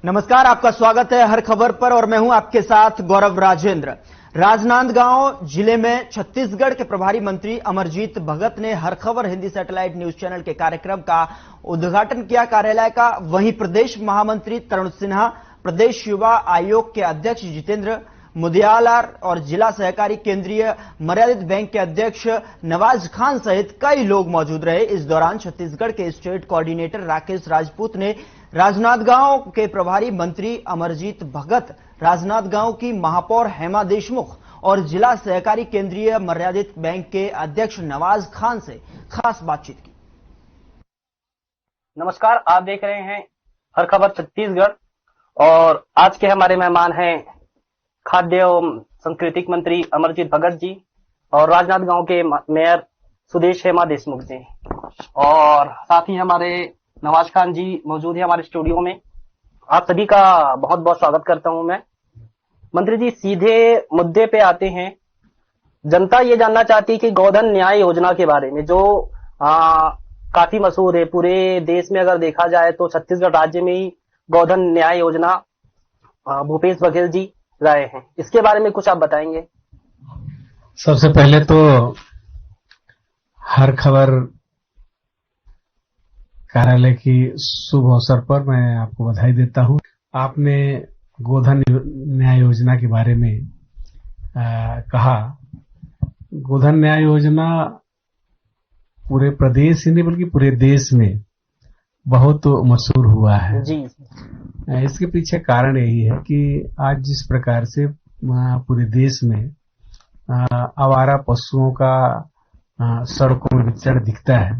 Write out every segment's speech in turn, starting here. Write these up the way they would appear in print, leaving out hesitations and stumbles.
नमस्कार, आपका स्वागत है हर खबर पर और मैं हूं आपके साथ गौरव राजेंद्र। राजनांदगांव जिले में छत्तीसगढ़ के प्रभारी मंत्री अमरजीत भगत ने हर खबर हिंदी सैटेलाइट न्यूज चैनल के कार्यक्रम का उद्घाटन किया कार्यालय का। वहीं प्रदेश महामंत्री तरुण सिन्हा, प्रदेश युवा आयोग के अध्यक्ष जितेंद्र मुदयालार और जिला सहकारी केंद्रीय मर्यादित बैंक के अध्यक्ष नवाज खान सहित कई लोग मौजूद रहे। इस दौरान छत्तीसगढ़ के स्टेट कोऑर्डिनेटर राकेश राजपूत ने राजनांदगांव के प्रभारी मंत्री अमरजीत भगत, राजनांदगांव की महापौर हेमा देशमुख और जिला सहकारी केंद्रीय मर्यादित बैंक के अध्यक्ष नवाज खान से खास बातचीत की। नमस्कार, आप देख रहे हैं हर खबर छत्तीसगढ़ और आज के हमारे मेहमान हैं खाद्य एवं सांस्कृतिक मंत्री अमरजीत भगत जी और राजनांदगांव के मेयर सुदेश हेमा देशमुख जी और साथ ही हमारे नवाज खान जी मौजूद है हमारे स्टूडियो में। आप सभी का बहुत बहुत स्वागत करता हूं मैं। मंत्री जी, सीधे मुद्दे पे आते हैं। जनता ये जानना चाहती है कि गोधन न्याय योजना के बारे में जो काफी मशहूर है पूरे देश में। अगर देखा जाए तो छत्तीसगढ़ राज्य में ही गोधन न्याय योजना भूपेश बघेल जी लाए हैं, इसके बारे में कुछ आप बताएंगे? सबसे पहले तो हर खबर कार्यालय की शुभ अवसर पर मैं आपको बधाई देता हूं। आपने गोधन न्याय योजना के बारे में कहा। गोधन न्याय योजना पूरे प्रदेश ही नहीं बल्कि पूरे देश में बहुत मशहूर हुआ है जी। इसके पीछे कारण यही है कि आज जिस प्रकार से पूरे देश में आवारा पशुओं का सड़कों में विचरण दिखता है,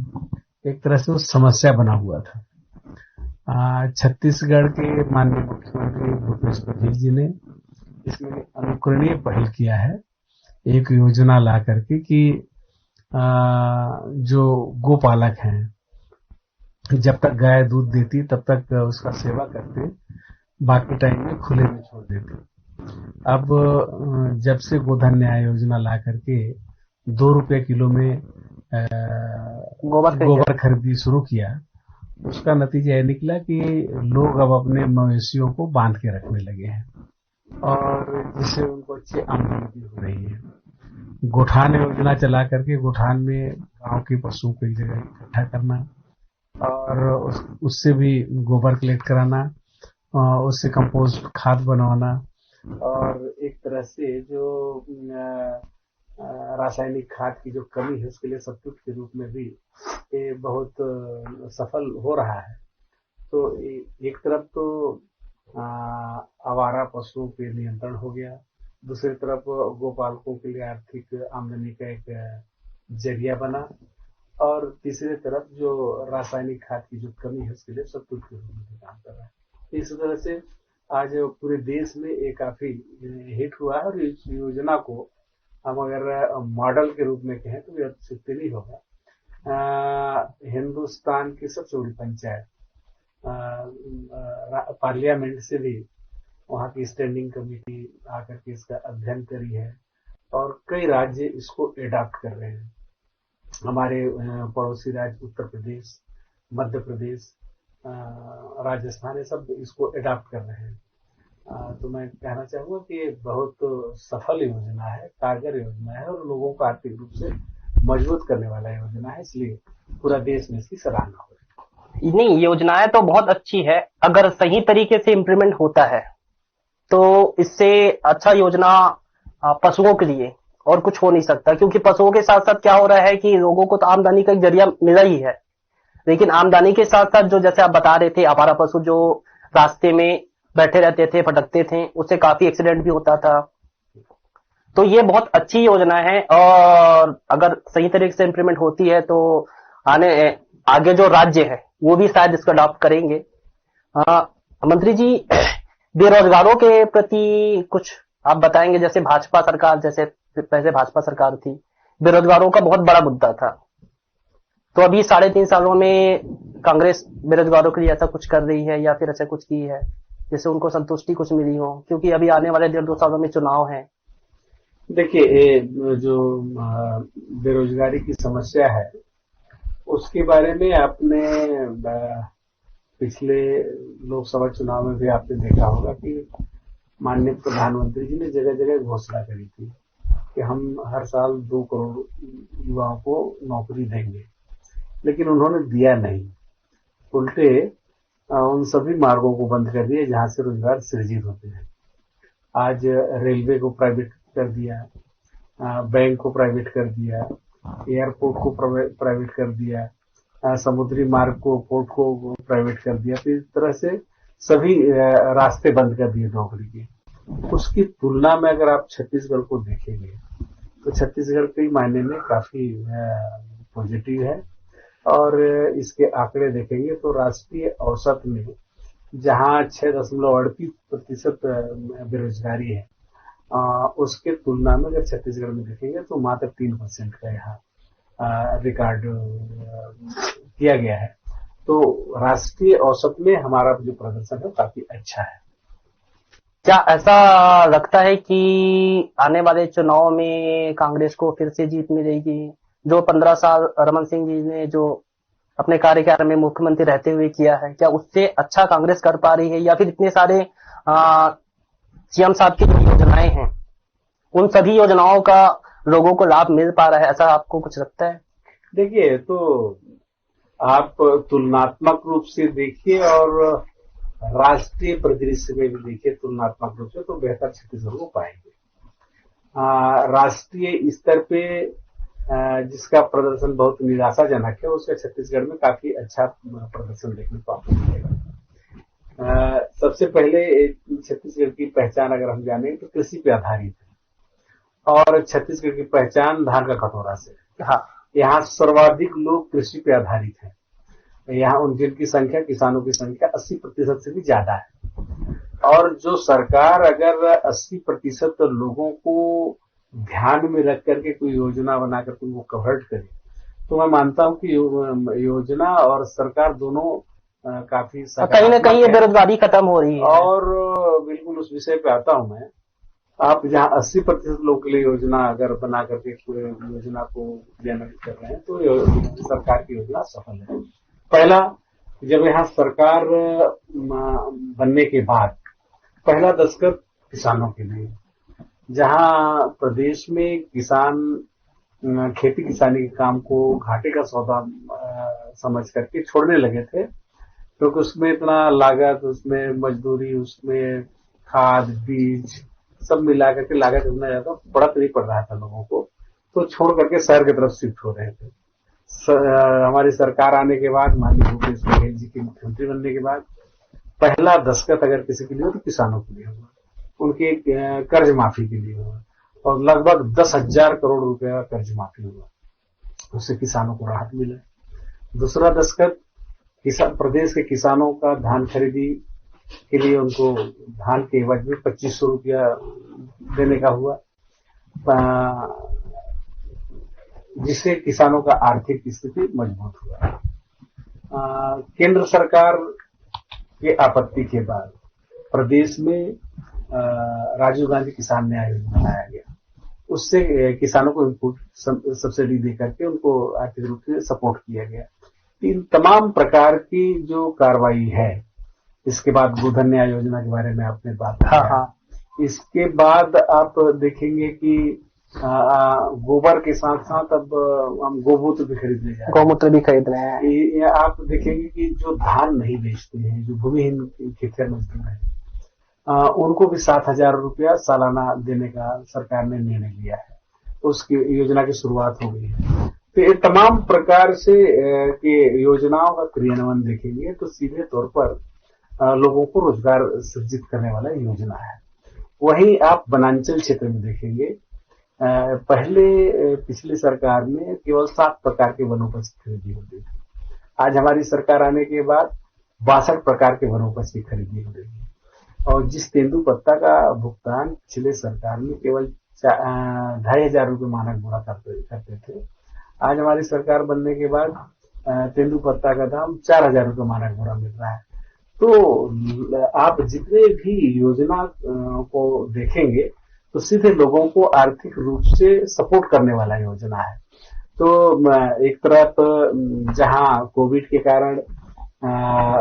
एक तरह से वो समस्या बना हुआ था। छत्तीसगढ़ के माननीय मुख्यमंत्री भूपेश बघेल जी ने इसमें अनुकरणीय पहल किया है, एक योजना ला करके कि जो गोपालक हैं जब तक गाय दूध देती तब तक उसका सेवा करते, बाकी टाइम में खुले में छोड़ देते। अब जब से गोधन न्याय योजना ला करके 2 रुपये किलो में गोबर खरीदी शुरू किया, उसका नतीजा यह निकला कि लोग अब अपने मवेशियों को बांध के रखने लगे हैं और जिससे उनको अच्छी आमदनी भी हो रही है। गोठान योजना चला करके गोठान में गांव के पशुओं को एक जगह इकट्ठा करना और उससे भी गोबर कलेक्ट कराना, उससे कंपोस्ट खाद बनवाना और एक तरह से जो रासायनिक खाद की जो कमी है उसके लिए सब्स्टिट्यूट के रूप में भी ये बहुत सफल हो रहा है। तो एक तरफ तो आवारा पशुओं पे नियंत्रण हो गया, दूसरी तरफ गोपालकों के लिए आर्थिक आमदनी का एक जरिया बना और तीसरी तरफ जो रासायनिक खाद की जो कमी है उसके लिए सब्स्टिट्यूट के रूप में काम कर रहा है। इस तरह से आज पूरे देश में ये काफी हिट हुआ है और इस योजना को हम अगर मॉडल के रूप में कहें तो ये अतिशयोक्ति नहीं होगा। हिंदुस्तान की सबसे बड़ी पंचायत पार्लियामेंट से भी वहां की स्टैंडिंग कमेटी आकर के इसका अध्ययन करी है और कई राज्य इसको एडॉप्ट कर रहे हैं। हमारे पड़ोसी राज्य उत्तर प्रदेश, मध्य प्रदेश, राजस्थान, ये सब इसको एडॉप्ट कर रहे हैं। तो मैं कहना चाहूंगा कि ये बहुत सफल योजना है, कारगर योजना है और लोगों को आर्थिक रूप से मजबूत करने वाला योजना है, इसलिए पूरा देश में इसकी सराहना हो रही है। नहीं, योजनाएं तो बहुत अच्छी है, अगर सही तरीके से इम्प्लीमेंट होता है तो इससे अच्छा योजना पशुओं के लिए और कुछ हो नहीं सकता, क्योंकि पशुओं के साथ साथ क्या हो रहा है कि लोगों को तो आमदनी का एक जरिया मिला ही है, लेकिन आमदनी के साथ साथ जो जैसे आप बता रहे थे आवारा पशु जो रास्ते में बैठे रहते थे, भटकते थे, उससे काफी एक्सीडेंट भी होता था। तो ये बहुत अच्छी योजना है और अगर सही तरीके से इम्प्लीमेंट होती है तो आगे जो राज्य है वो भी शायद इसको अडॉप्ट करेंगे। मंत्री जी, बेरोजगारों के प्रति कुछ आप बताएंगे? जैसे भाजपा सरकार, जैसे पहले भाजपा सरकार थी, बेरोजगारों का बहुत बड़ा मुद्दा था, तो अभी 3.5 सालों में कांग्रेस बेरोजगारों के लिए ऐसा कुछ कर रही है या फिर ऐसा कुछ की है जिससे उनको संतुष्टि कुछ मिली हो? क्योंकि अभी आने वाले 1.5-2 सालों में चुनाव है। देखिए, जो बेरोजगारी की समस्या है उसके बारे में आपने पिछले लोकसभा चुनाव में भी आपने देखा होगा कि माननीय प्रधानमंत्री जी ने जगह जगह घोषणा करी थी कि हम हर साल 2 करोड़ युवाओं को नौकरी देंगे, लेकिन उन्होंने दिया नहीं। उल्टे उन सभी मार्गों को बंद कर दिए जहां से रोजगार सृजित होते हैं। आज रेलवे को प्राइवेट कर दिया, बैंक को प्राइवेट कर दिया, एयरपोर्ट को प्राइवेट कर दिया, समुद्री मार्ग को, पोर्ट को प्राइवेट कर दिया। तो इस तरह से सभी रास्ते बंद कर दिए नौकरी के। उसकी तुलना में अगर आप छत्तीसगढ़ को देखेंगे तो छत्तीसगढ़ कई मायने में काफी पॉजिटिव है। और इसके आंकड़े देखेंगे तो राष्ट्रीय औसत में जहां 6.38% बेरोजगारी है, उसके तुलना में अगर छत्तीसगढ़ में देखेंगे तो मात्र 3% का यहाँ रिकॉर्ड किया गया है। तो राष्ट्रीय औसत में हमारा जो प्रदर्शन है काफी अच्छा है। क्या ऐसा लगता है कि आने वाले चुनाव में कांग्रेस को फिर से जीत मिलेगी? जो 15 साल रमन सिंह जी ने जो अपने कार्यकाल में मुख्यमंत्री रहते हुए किया है, क्या उससे अच्छा कांग्रेस कर पा रही है, या फिर इतने सारे सीएम साहब की जो योजनाएं हैं उन सभी योजनाओं का लोगों को लाभ मिल पा रहा है? ऐसा आपको कुछ लगता है? देखिए, तो आप तुलनात्मक रूप से देखिए और राष्ट्रीय परिदृश्य में भी देखिए तुलनात्मक रूप से, तो बेहतर छत्तीसगढ़ को पाएंगे। राष्ट्रीय स्तर पे जिसका प्रदर्शन बहुत निराशाजनक है, उसका छत्तीसगढ़ में काफी अच्छा प्रदर्शन देखने को आपको मिलेगा। सबसे पहले छत्तीसगढ़ की पहचान अगर हम जाने तो कृषि पे आधारित है, और छत्तीसगढ़ की पहचान धान का कटोरा से। हाँ, यहाँ सर्वाधिक लोग कृषि पे आधारित हैं। यहाँ जिनकी संख्या, किसानों की संख्या 80% से भी ज्यादा है। और जो सरकार अगर 80% लोगों को ध्यान में रख करके कोई योजना बना करके उनको कन्वर्ट करे, तो मैं मानता हूं कि योजना और सरकार दोनों काफी कहीं न कहीं ये बेरोजगारी खत्म हो रही है। और बिल्कुल उस विषय पे आता हूं मैं। आप जहां 80% लोगों के लिए योजना अगर बना करके पूरे योजना को क्रियान्वित कर रहे हैं, तो सरकार की योजना सफल है। पहला, जब यहाँ सरकार बनने के बाद पहला दस्तखत किसानों के लिए, जहां प्रदेश में किसान खेती किसानी के काम को घाटे का सौदा समझ करके छोड़ने लगे थे, क्योंकि उसमें इतना लागत, उसमें मजदूरी, उसमें खाद, बीज सब मिला करके लागत इतना ज्यादा पड़त नहीं पड़ रहा था लोगों को, तो छोड़ करके शहर की तरफ शिफ्ट हो रहे थे। हमारी सरकार आने के बाद, माननीय भूपेश बघेल जी के मुख्यमंत्री बनने के बाद, पहला दस्तखत अगर किसी के लिए हो तो किसानों के लिए हुआ, उनके कर्ज माफी के लिए हुआ, और लगभग 10,000 करोड़ रुपए का कर्ज माफी हुआ, उससे किसानों को राहत मिला। दूसरा दस्तखत प्रदेश के किसानों का धान खरीदी के लिए उनको धान के एवज में 2500 रुपया देने का हुआ, जिससे किसानों का आर्थिक स्थिति मजबूत हुआ। केंद्र सरकार के आपत्ति के बाद प्रदेश में राजीव गांधी किसान न्याय योजना बनाया गया। उससे किसानों को इनपुट सब्सिडी दे करके उनको आर्थिक रूप से सपोर्ट किया गया। इन तमाम प्रकार की जो कार्रवाई है, इसके बाद गोधन न्याय योजना के बारे में आपने बात की। हाँ। इसके बाद आप देखेंगे कि गोबर के साथ साथ अब हम गोमूत्र भी खरीदने जा रहे हैं। गोमूत्र भी खरीद रहे हैं। आप देखेंगे कि जो धान नहीं बेचते हैं, जो भूमिहीन खेतिहर मजदूर हैं, उनको भी 7,000 रुपया सालाना देने का सरकार ने निर्णय लिया है। उसकी योजना की शुरुआत हो गई है। तो ये तमाम प्रकार से के योजनाओं का क्रियान्वयन देखेंगे तो सीधे तौर पर लोगों को रोजगार सृजित करने वाला योजना है। वहीं आप वनांचल क्षेत्र में देखेंगे, पहले पिछली सरकार में केवल 7 प्रकार के वनोपज की खरीदी होती थी। आज हमारी सरकार आने के बाद 62 प्रकार के वनोपज की खरीदी हो रही है। और जिस तेंदुपत्ता का भुगतान पिछले सरकार में केवल 2,500 रुपये मानक बोरा करते थे, आज हमारी सरकार बनने के बाद तेंदुपत्ता का दाम 4,000 रुपये मानक बोरा मिल रहा है। तो आप जितने भी योजना को देखेंगे तो सीधे लोगों को आर्थिक रूप से सपोर्ट करने वाला योजना है। तो एक तरफ जहां कोविड के कारण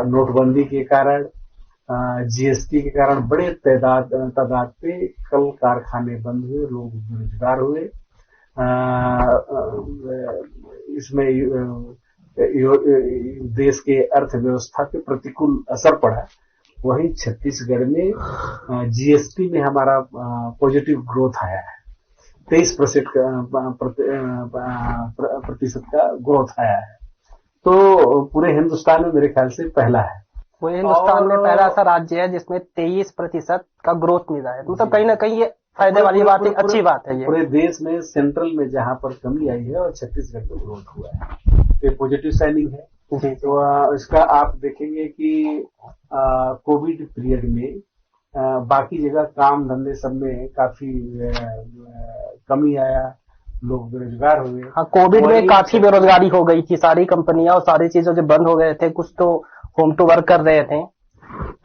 नोटबंदी के कारण, जीएसटी के कारण बड़े तादाद पे कल कारखाने बंद हुए, लोग बेरोजगार हुए। इसमें देश के अर्थव्यवस्था पे प्रतिकूल असर पड़ा। वहीं छत्तीसगढ़ में जीएसटी में हमारा पॉजिटिव ग्रोथ आया है, 23% का ग्रोथ आया है। तो पूरे हिंदुस्तान में मेरे ख्याल से पहला है। वो हिंदुस्तान में पहला ऐसा राज्य है जिसमें 23% का ग्रोथ मिला है। मतलब कहीं ना कहीं ये फायदे वाली बात है, अच्छी बात है। ये पूरे देश में सेंट्रल में जहां पर कमी आई है और छत्तीसगढ़ में ग्रोथ हुआ है, ये पॉजिटिव साइनिंग है। तो इसका आप देखेंगे कि कोविड पीरियड में बाकी जगह काम धंधे सब में काफी कमी आया, लोग बेरोजगार हुए। हाँ, कोविड में काफी बेरोजगारी हो गई थी, सारी कंपनियां और सारी चीजें जो बंद हो गए थे, कुछ तो होम टू वर्क कर रहे थे।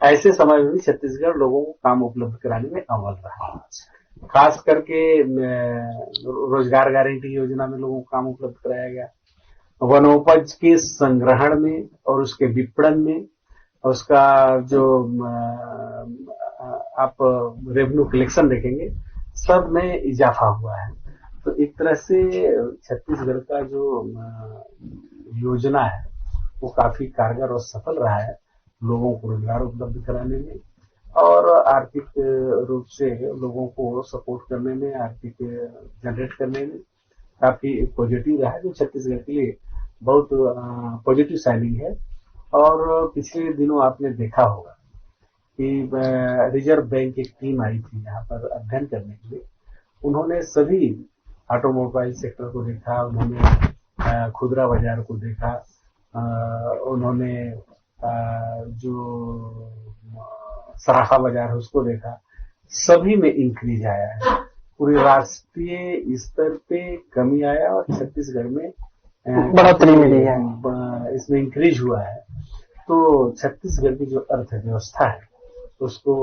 ऐसे समय में भी छत्तीसगढ़ लोगों को काम उपलब्ध कराने में अव्वल रहा। खास करके रोजगार गारंटी योजना में लोगों को काम उपलब्ध कराया गया। वनोपज के संग्रहण में और उसके विपणन में, और उसका जो आप रेवेन्यू कलेक्शन देखेंगे, सब में इजाफा हुआ है। तो एक तरह से छत्तीसगढ़ का जो योजना है वो काफी कारगर और सफल रहा है, लोगों को रोजगार उपलब्ध कराने में और आर्थिक रूप से लोगों को सपोर्ट करने में, आर्थिक जनरेट करने में काफी पॉजिटिव रहा है, जो छत्तीसगढ़ के लिए बहुत पॉजिटिव साइनिंग है। और पिछले दिनों आपने देखा होगा कि रिजर्व बैंक की एक टीम आई थी यहाँ पर अध्ययन करने के लिए। उन्होंने सभी ऑटोमोबाइल सेक्टर को देखा, उन्होंने खुदरा बाजार को देखा, उन्होंने जो सराफा बाजार है उसको देखा, सभी में इंक्रीज आया है। पूरे राष्ट्रीय स्तर पे कमी आया और छत्तीसगढ़ में बढ़ोतरी मिली है, इसमें इंक्रीज हुआ है। तो छत्तीसगढ़ की जो अर्थव्यवस्था है उसको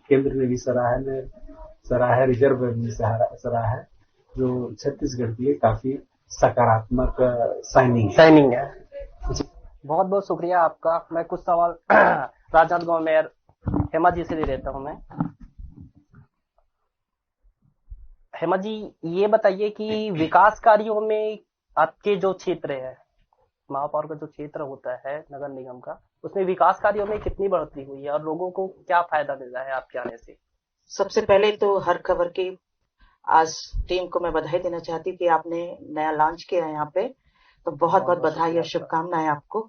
केंद्र ने भी सराहा है, रिजर्व बैंक ने सराहा है, जो छत्तीसगढ़ के लिए काफी सकारात्मक साइनिंग है। बहुत बहुत शुक्रिया आपका। मैं कुछ सवाल राजनांदगांव मेयर हेमा जी से ले लेता हूं मैं। हेमा जी, ये बताइए कि विकास कार्यों में आपके जो क्षेत्र है, महापौर का जो क्षेत्र होता है नगर निगम का, उसमें विकास कार्यों में कितनी बढ़ोतरी हुई है और लोगों को क्या फायदा मिल रहा है आपके आने से? सबसे पहले तो हर खबर की आज टीम को मैं बधाई देना चाहती हूँ कि आपने नया लॉन्च किया है यहाँ पे, तो बहुत बहुत बधाई और शुभकामनाएं आपको।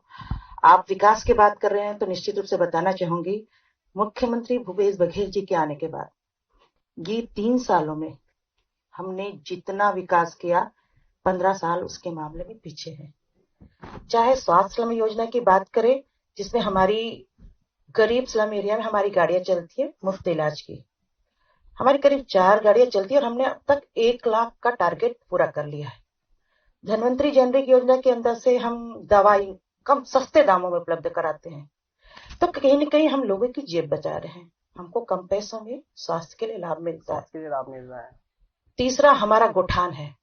आप विकास की बात कर रहे हैं तो निश्चित रूप से बताना चाहूंगी, मुख्यमंत्री भूपेश बघेल जी के आने के बाद ये 3 सालों में हमने जितना विकास किया, 15 साल उसके मामले में पीछे है। चाहे स्वास्थ्य स्लम योजना की बात करें, जिसमें हमारी गरीब स्लम एरिया में हमारी गाड़ियां चलती है मुफ्त इलाज की, हमारी करीब 4 गाड़ियां चलती है और हमने अब तक 1 लाख का टारगेट पूरा कर लिया है। धनवंतरी जेनरिक योजना के अंदर से हम दवाई कम सस्ते दामों में उपलब्ध कराते हैं, तो कहीं न कहीं हम लोगों की जेब बचा रहे हैं, हमको कम पैसों में स्वास्थ्य के लिए लाभ मिलता है। तीसरा हमारा गोठान है।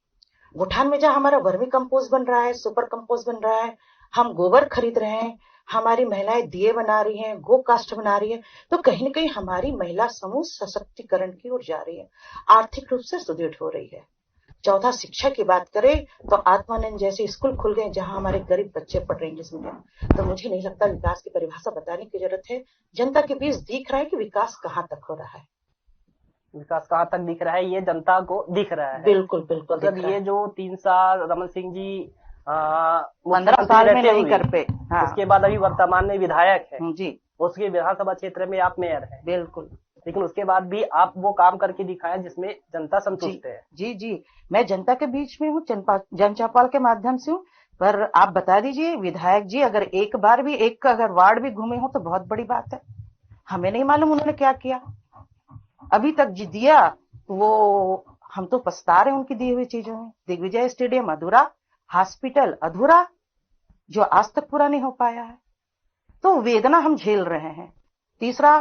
गोठान में जहां हमारा वर्मी कंपोस्ट बन रहा है, सुपर कंपोस्ट बन रहा है, हम गोबर खरीद रहे हैं, हमारी महिलाएं दिए बना रही हैं, गो कास्ट बना रही है, तो कहीं न कहीं हमारी महिला समूह सशक्तिकरण की ओर जा रही है, आर्थिक रूप से सुदृढ़ हो रही है। चौथा, शिक्षा की बात करें तो आत्मानंद जैसे स्कूल खुल गए जहां हमारे गरीब बच्चे पढ़ रहे हैं इंग्लिश मीडियम। तो मुझे नहीं लगता विकास की परिभाषा बताने की जरूरत है, जनता के बीच दिख रहा है कि विकास कहां तक हो रहा है। विकास कहां तक दिख रहा है, ये जनता को दिख रहा है। बिल्कुल बिल्कुल। मतलब ये जो 3 साल रमन सिंह जी 15 साल में नहीं कर पे, हाँ। उसके बाद अभी वर्तमान में विधायक है जी, उसके विधानसभा क्षेत्र में आप मेयर हैं। बिल्कुल। लेकिन उसके बाद भी आप वो काम करके दिखाएं जिसमें जनता संतुष्ट है। जी जी, मैं जनता के बीच में हूँ, जन चौपाल के माध्यम से हूँ। पर आप बता दीजिए विधायक जी, अगर एक बार भी एक अगर वार्ड भी घूमे हो तो बहुत बड़ी बात है। हमें नहीं मालूम उन्होंने क्या किया अभी तक जी दिया, वो हम तो पछता रहे उनकी दी हुई चीजों में। दिग्विजय स्टेडियम अधूरा, हॉस्पिटल अधूरा, जो आज तक पूरा नहीं हो पाया है, तो वेदना हम झेल रहे हैं। तीसरा,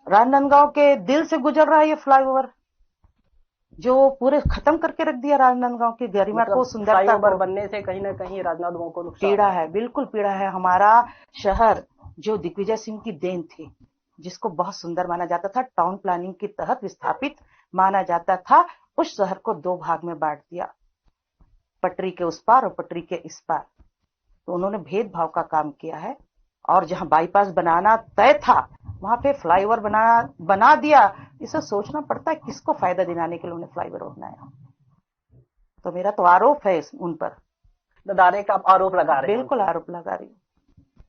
राजनांदगांव के दिल से गुजर रहा है ये फ्लाईओवर, जो पूरे खत्म करके रख दिया राजनांदगांव की गरिमा को, सुंदरता फ्लाईओवर को। बनने से कहीं ना कहीं राजनांदगांव को नुकसान पीड़ा है, बिल्कुल पीड़ा है। हमारा शहर जो दिग्विजय सिंह की देन थी, जिसको बहुत सुंदर माना जाता था, टाउन प्लानिंग के तहत विस्थापित माना जाता था, उस शहर को 2 भाग में बांट दिया, पटरी के उस पार और पटरी के इस पार। तो उन्होंने भेदभाव का काम किया है, और जहां बाईपास बनाना तय था वहां पे फ्लाईओवर बना दिया। इसे सोचना पड़ता है किसको फायदा दिलाने के लिए उन्होंने फ्लाईओवर बनाया। तो मेरा तो आरोप है उन पर, दादारे का आप आरोप लगा रहे हैं। बिल्कुल आरोप लगा रही हूँ।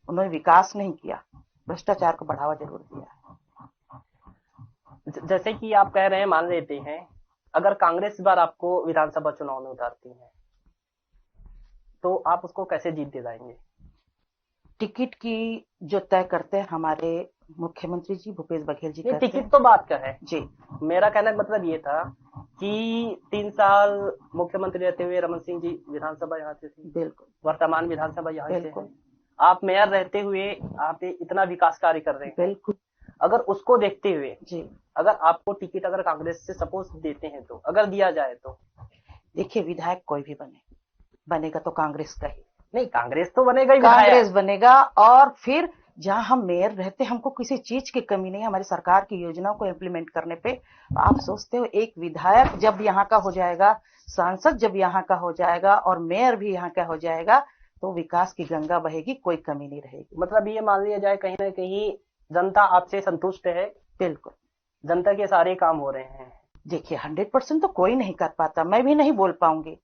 उन्होंने विकास नहीं किया, भ्रष्टाचार को बढ़ावा जरूर दिया। जैसे कि आप कह रहे हैं, मान लेते हैं अगर कांग्रेस इस बार आपको विधानसभा चुनाव में उतारती है तो आप उसको कैसे जीत दिलाएंगे? टिकट की जो तय करते हैं हमारे मुख्यमंत्री जी भूपेश बघेल जी करते हैं। टिकट तो बात का है जी। मेरा कहने का मतलब ये था कि 3 साल मुख्यमंत्री रहते हुए रमन सिंह जी विधानसभा यहाँ से थे, बिल्कुल वर्तमान विधानसभा यहाँ से बिल्कुल। है। आप मेयर रहते हुए आप इतना विकास कार्य कर रहे हैं, बिल्कुल अगर उसको देखते हुए जी। अगर आपको टिकट अगर कांग्रेस से सपोज देते हैं तो अगर दिया जाए तो? देखिए, विधायक कोई भी बनेगा तो कांग्रेस का ही। नहीं, कांग्रेस तो बनेगा ही, कांग्रेस बनेगा। और फिर जहां हम मेयर रहते, हमको किसी चीज की कमी नहीं है हमारी सरकार की योजनाओं को इम्प्लीमेंट करने पे। आप सोचते हो एक विधायक जब यहाँ का हो जाएगा, सांसद जब यहाँ का हो जाएगा और मेयर भी यहाँ का हो जाएगा, तो विकास की गंगा बहेगी, कोई कमी नहीं रहेगी। मतलब ये मान लिया जाए कहीं ना कहीं जनता आपसे संतुष्ट है? बिल्कुल, जनता के सारे काम हो रहे हैं। देखिए 100% तो कोई नहीं कर पाता, मैं भी नहीं बोल पाऊंगी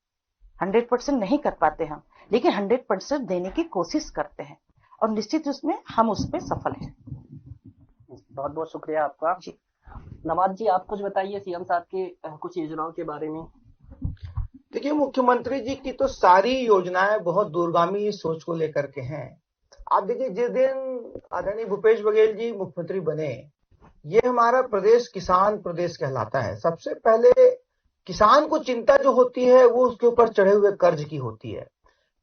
100% नहीं कर पाते हम, लेकिन 100% देने की कोशिश करते हैं और निश्चित उसमें हम उस पर सफल हैं। बहुत बहुत शुक्रिया आपका जी। नवाज जी, आप कुछ बताइए सीएम साहब के कुछ योजनाओं के बारे में। देखिए, मुख्यमंत्री जी की तो सारी योजनाएं बहुत दूरगामी सोच को लेकर के हैं। आप देखिए, जिस दिन आदरणीय भूपेश बघेल जी मुख्यमंत्री बने, ये हमारा प्रदेश किसान प्रदेश कहलाता है। सबसे पहले किसान को चिंता जो होती है वो उसके ऊपर चढ़े हुए कर्ज की होती है।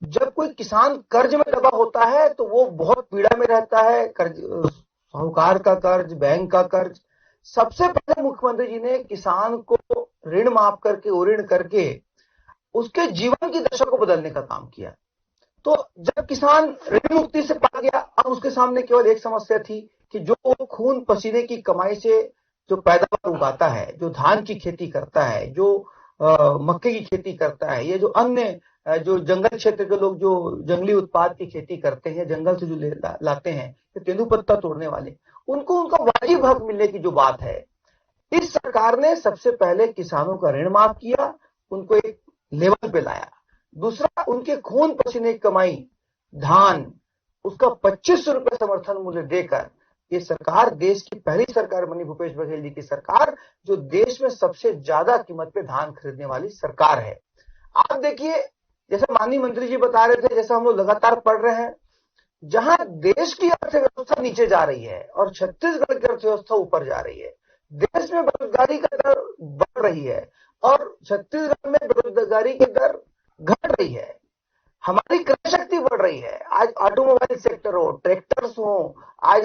जब कोई किसान कर्ज में दबा होता है तो वो बहुत पीड़ा में रहता है। कर्ज, साहूकार का कर्ज, बैंक का कर्ज। सबसे पहले मुख्यमंत्री जी ने किसान को ऋण माफ करके, ऋण करके उसके जीवन की दशा को बदलने का काम किया। तो जब किसान ऋण मुक्ति से पा गया, अब उसके सामने केवल एक समस्या थी कि जो खून पसीने की कमाई से जो पैदावार उगाता है, जो धान की खेती करता है, जो मक्के की खेती करता है, ये जो अन्य जो जंगल क्षेत्र के लोग जो जंगली उत्पाद की खेती करते हैं, जंगल से जो लाते हैं, तेंदुपत्ता तोड़ने वाले, उनको उनका वाजिब हक मिलने की जो बात है, इस सरकार ने सबसे पहले किसानों का ऋण माफ किया, उनको एक लेवल पे लाया। दूसरा, उनके खून पसीने की कमाई धान, उसका 2500 रुपए समर्थन मूल्य देकर ये सरकार देश की पहली सरकार बनी, भूपेश बघेल जी की सरकार, जो देश में सबसे ज्यादा कीमत पे धान खरीदने वाली सरकार है। आप देखिए, जैसे माननीय मंत्री जी बता रहे थे, जैसा हम लोग लगातार पढ़ रहे हैं, जहां देश की अर्थव्यवस्था नीचे जा रही है और छत्तीसगढ़ की अर्थव्यवस्था ऊपर जा रही है, देश में बेरोजगारी का दर बढ़ रही है और छत्तीसगढ़ में बेरोजगारी की दर घट रही है, हमारी क्रय शक्ति बढ़ रही है। आज ऑटोमोबाइल सेक्टर हो, ट्रैक्टर्स हो, आज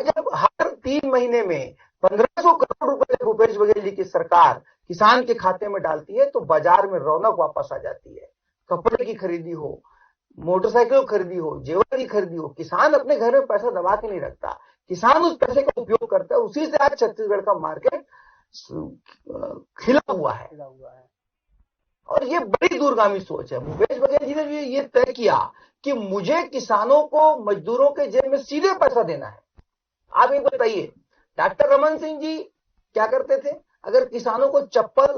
जब हर 3 महीने में 1500 करोड़ रुपए भूपेश बघेल जी की सरकार किसान के खाते में डालती है, तो बाजार में रौनक वापस आ जाती है। कपड़े की खरीदी हो, मोटरसाइकिल खरीदी हो, जेवर की खरीदी हो, किसान अपने घर में पैसा दबा के नहीं रखता, किसान उस पैसे का उपयोग करता है। उसी से आज छत्तीसगढ़ का मार्केट खिला हुआ है और ये बड़ी दूरगामी सोच है। भूपेश बघेल जी ने ये तय किया कि मुझे किसानों को, मजदूरों के जेब में सीधे पैसा देना है। आप ये बताइए, डॉक्टर रमन सिंह जी क्या करते थे? अगर किसानों को चप्पल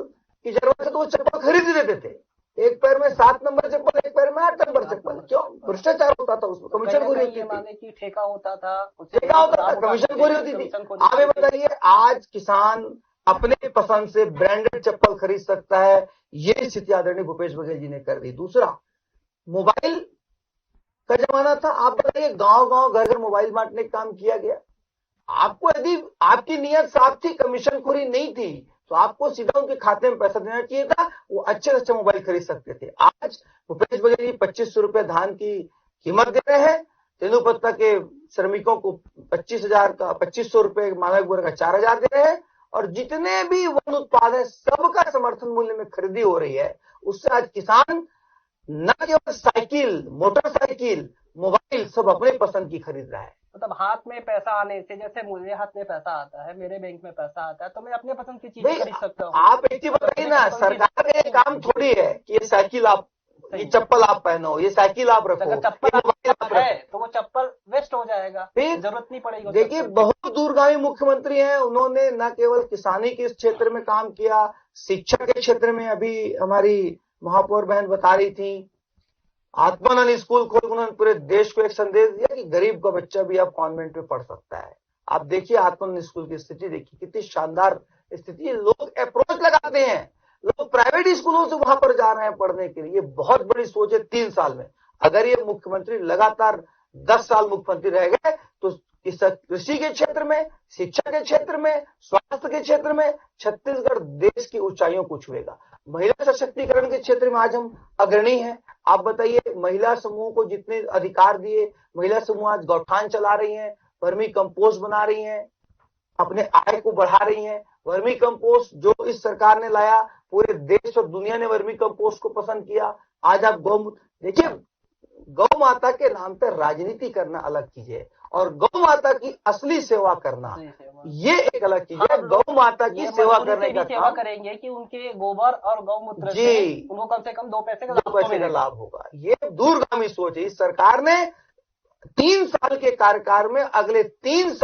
की जरूरत है तो वो चप्पल खरीद देते थे। एक पैर में 7 नंबर चप्पल, एक पैर में 8 नंबर चप्पल। क्यों? भ्रष्टाचार होता था उसमें, कमीशनखोरी होती थी, ठेका होता था, कमीशनखोरी होती थी। आप ये बताइए, आज किसान अपने पसंद से ब्रांडेड चप्पल खरीद सकता है, ये स्थिति आदरणीय भूपेश बघेल जी ने कर दी। दूसरा, मोबाइल का जमाना था। आप बताइए, गांव-गांव, घर-घर मोबाइल बांटने का काम किया गया। आपको यदि आपकी नियत साफ थी, कमीशनखोरी नहीं थी, तो आपको सीधा उनके खाते में पैसा देना चाहिए था, वो अच्छे से अच्छे मोबाइल खरीद सकते थे। आज भूपेश बघेल जी 2500 रुपए धान की कीमत दे रहे हैं, तेंदुपत्ता के श्रमिकों को 25,000 का 2500 रुपए, मानक वर्ग का 4000 दे रहे हैं, और जितने भी वन उत्पाद है सबका समर्थन मूल्य में खरीदी हो रही है। उससे आज किसान न केवल साइकिल, मोटरसाइकिल, मोबाइल सब अपने पसंद की खरीद रहा है। मतलब हाथ में पैसा आने से, जैसे मुझे हाथ में पैसा आता है, मेरे बैंक में पैसा आता है, तो मैं अपने पसंद की चीज खरीद सकता हूँ। आप एक चीज बताइए ना, सरकार का ये काम थोड़ी है कि ये साइकिल आप, ये चप्पल आप पहनो, ये साइकिल आप रखो, अगर चप्पल है तो वो चप्पल वेस्ट हो जाएगा, जरूरत नहीं पड़ेगी। देखिए बहुत दूरगामी मुख्यमंत्री हैं, उन्होंने न केवल किसानी के इस क्षेत्र में काम किया, शिक्षा के क्षेत्र में अभी हमारी महापौर बहन बता रही थी, आत्मानंद स्कूल खोल उन्होंने पूरे देश को एक संदेश दिया कि गरीब का बच्चा भी अब कॉन्वेंट में पढ़ सकता है। आप देखिए आत्मानंद स्कूल की स्थिति देखिए, कितनी शानदार स्थिति है। लोग अप्रोच लगाते हैं, लोग प्राइवेट स्कूलों से वहां पर जा रहे हैं पढ़ने के लिए। बहुत बड़ी सोच है 3 साल में। अगर ये मुख्यमंत्री लगातार 10 साल मुख्यमंत्री रह गए तो कृषि के क्षेत्र में, शिक्षा के क्षेत्र में, स्वास्थ्य के क्षेत्र में छत्तीसगढ़ देश की ऊंचाइयों को छुएगा। महिला सशक्तिकरण के क्षेत्र में आज हम अग्रणी हैं। आप बताइए, महिला समूह को जितने अधिकार दिए, महिला समूह आज गौठान चला रही हैं, वर्मी कंपोस्ट बना रही हैं, अपने आय को बढ़ा रही हैं। वर्मी कंपोस्ट जो इस सरकार ने लाया, पूरे देश और दुनिया ने वर्मी कंपोस्ट को पसंद किया। आज आप देखिए, गौ माता के नाम पर राजनीति करना अलग चीज है और गौ माता की असली सेवा करना ये एक अलग चीज है। गौ माता की सेवा करने का सेवा करेंगे कि उनके गोबर और गौमूत्र से उनको कम से कम 2 पैसे का लाभ होगा। ये दूरगामी सोच है। इस सरकार ने 3 साल के कार्यकाल में अगले 30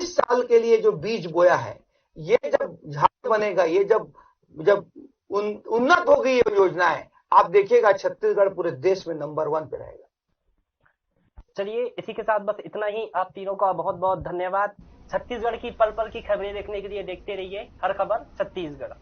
साल के लिए जो बीज बोया है, ये जब झाड़ बनेगा, ये जब उन्नत होगी ये योजनाएं, आप देखिएगा छत्तीसगढ़ पूरे देश में नंबर 1 पे रहेगा। चलिए, इसी के साथ बस इतना ही। आप तीनों का बहुत बहुत धन्यवाद। छत्तीसगढ़ की पल पल की खबरें देखने के लिए देखते रहिए हर खबर छत्तीसगढ़।